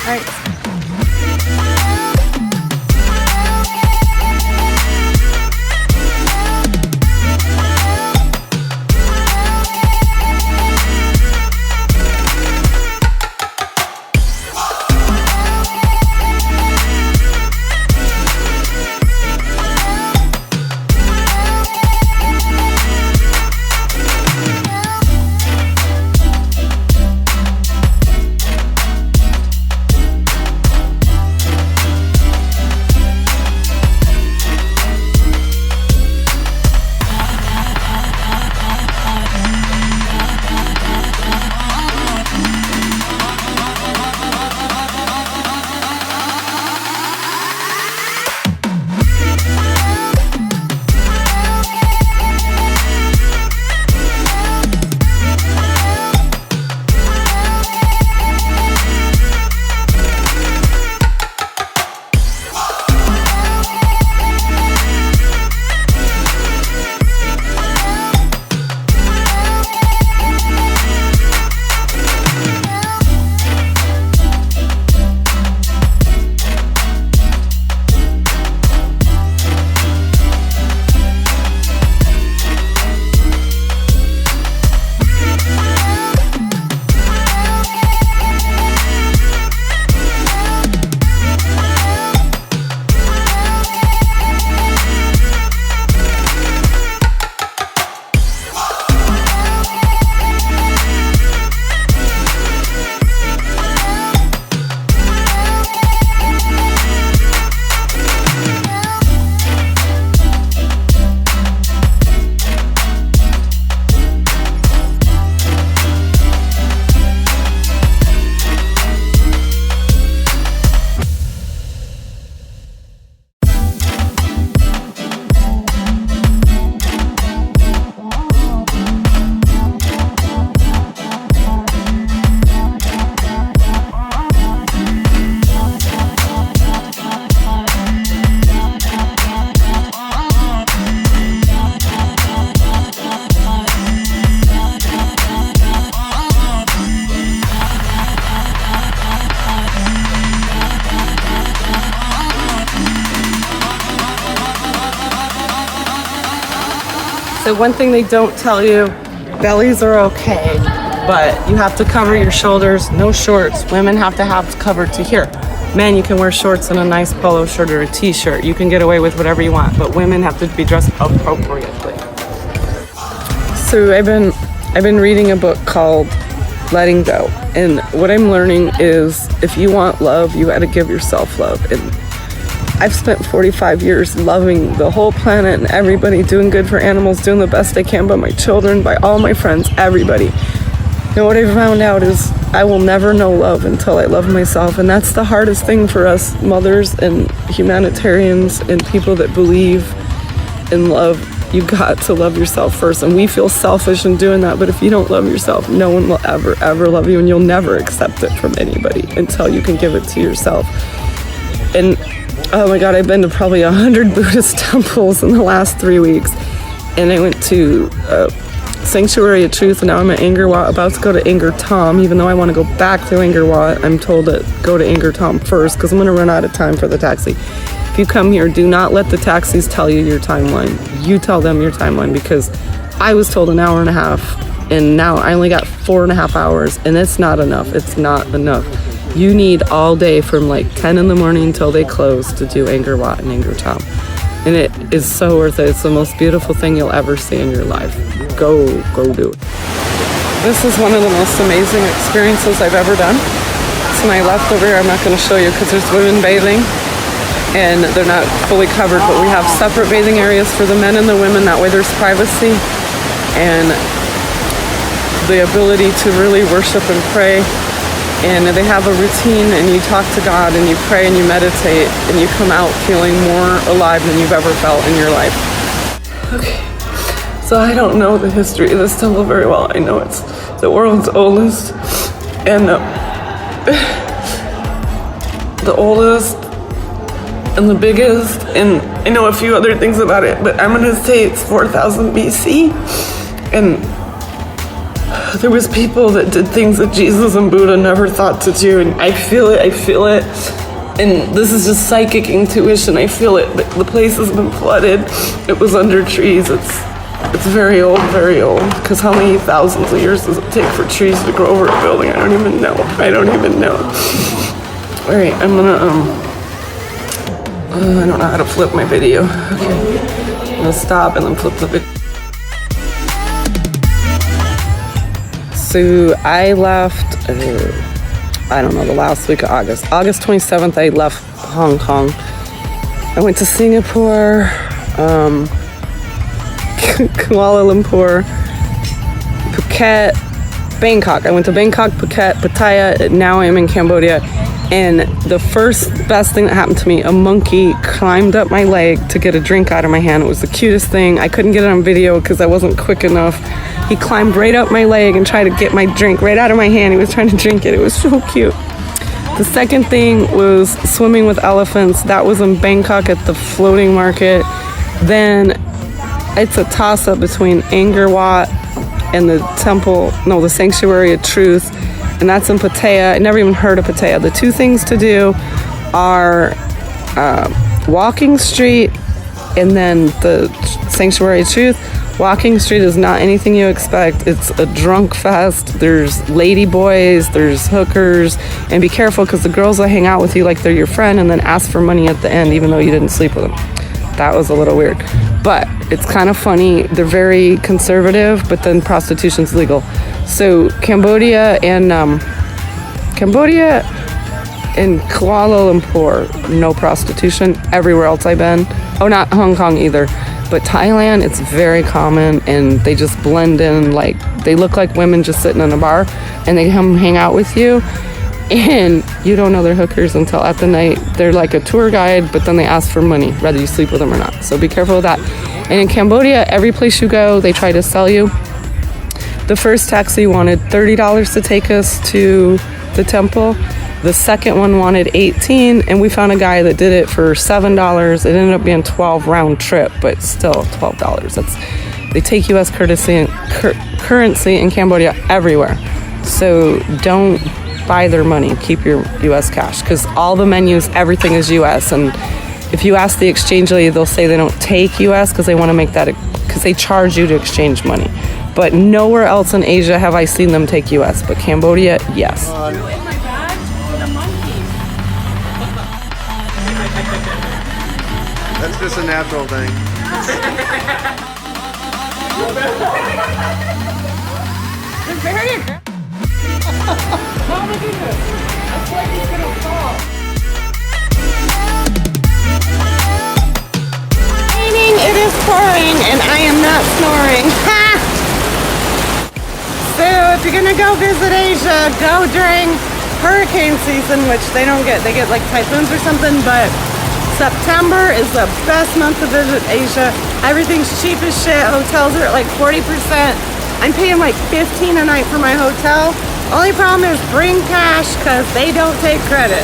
right. So one thing they don't tell you, bellies are okay, but you have to cover your shoulders, no shorts. Women have to have covered to here. Men, you can wear shorts and a nice polo shirt or a t-shirt. You can get away with whatever you want, but women have to be dressed appropriately. So I've been reading a book called Letting Go, and what I'm learning is if you want love, you got to give yourself love. And I've spent 45 years loving the whole planet and everybody, doing good for animals, doing the best I can by my children, by all my friends, everybody. And what I found out is I will never know love until I love myself. And that's the hardest thing for us mothers and humanitarians and people that believe in love. You got to love yourself first. And we feel selfish in doing that. But if you don't love yourself, no one will ever love you. And you'll never accept it from anybody until you can give it to yourself. And oh my God, I've been to probably 100 Buddhist temples in the last 3 weeks. And I went to Sanctuary of Truth, and now I'm at Angkor Wat, about to go to Angkor Thom. Even though I want to go back to Angkor Wat, I'm told to go to Angkor Thom first because I'm going to run out of time for the taxi. If you come here, do not let the taxis tell you your timeline. You tell them your timeline, because I was told an hour and a half, and now I only got 4.5 hours, and it's not enough. It's not enough. You need all day from like 10 in the morning until they close to do Angkor Wat and Angkor Thom. And it is so worth it. It's the most beautiful thing you'll ever see in your life. Go do it. This is one of the most amazing experiences I've ever done. So when I left over here, I'm not going to show you because there's women bathing and they're not fully covered, but we have separate bathing areas for the men and the women. That way there's privacy and the ability to really worship and pray. And they have a routine, and you talk to God, and you pray, and you meditate, and you come out feeling more alive than you've ever felt in your life. Okay, so I don't know the history of this temple very well. I know it's the world's oldest, and the oldest, and the biggest, and I know a few other things about it, but I'm gonna say it's 4000 BC, and there was people that did things that Jesus and Buddha never thought to do, and I feel it. And this is just psychic intuition. I feel it. The place has been flooded. It was under trees. It's very old, because how many thousands of years does it take for trees to grow over a building? I don't even know. All right, I'm gonna, I don't know how to flip my video. Okay, I'm gonna stop and then flip the video. So I left, I don't know, the last week of August. August 27th, I left Hong Kong. I went to Singapore, Kuala Lumpur, Phuket, Bangkok. I went to Bangkok, Phuket, Pattaya. Now I'm in Cambodia. And the first best thing that happened to me, a monkey climbed up my leg to get a drink out of my hand. It was the cutest thing. I couldn't get it on video because I wasn't quick enough. He climbed right up my leg and tried to get my drink right out of my hand. He was trying to drink it. It was so cute. The second thing was swimming with elephants. That was in Bangkok at the floating market. Then it's a toss-up between Angkor Wat and the Sanctuary of Truth. And that's in Pattaya. I never even heard of Pattaya. The two things to do are Walking Street and then the Sanctuary of Truth. Walking Street is not anything you expect. It's a drunk fest. There's lady boys, there's hookers, and be careful because the girls will hang out with you like they're your friend and then ask for money at the end even though you didn't sleep with them. That was a little weird. But it's kind of funny. They're very conservative, but then prostitution's legal. So Cambodia and Kuala Lumpur, no prostitution. Everywhere else I've been. Oh, not Hong Kong either. But Thailand, it's very common, and they just blend in. Like, they look like women just sitting in a bar, and they come hang out with you. And you don't know they're hookers until at the night. They're like a tour guide, but then they ask for money, whether you sleep with them or not. So be careful of that. And in Cambodia, every place you go, they try to sell you. The first taxi wanted $30 to take us to the temple. The second one wanted $18, and we found a guy that did it for $7. It ended up being $12 round trip, but still $12. They take U.S. currency in Cambodia everywhere. So don't buy their money. Keep your U.S. cash, because all the menus, everything is U.S. And if you ask the exchange lady, they'll say they don't take U.S. because they want to make that, because they charge you to exchange money. But nowhere else in Asia have I seen them take U.S. But Cambodia, yes. That's just a natural thing. It's very aggressive. Oh my goodness. That's like he's gonna fall. It is pouring and I am not snoring. Ha! So if you're gonna go visit Asia, go during hurricane season, which they don't get. They get like typhoons or something, but September is the best month to visit Asia. Everything's cheap as shit. Hotels are at like 40%. I'm paying like $15 a night for my hotel. Only problem is bring cash because they don't take credit.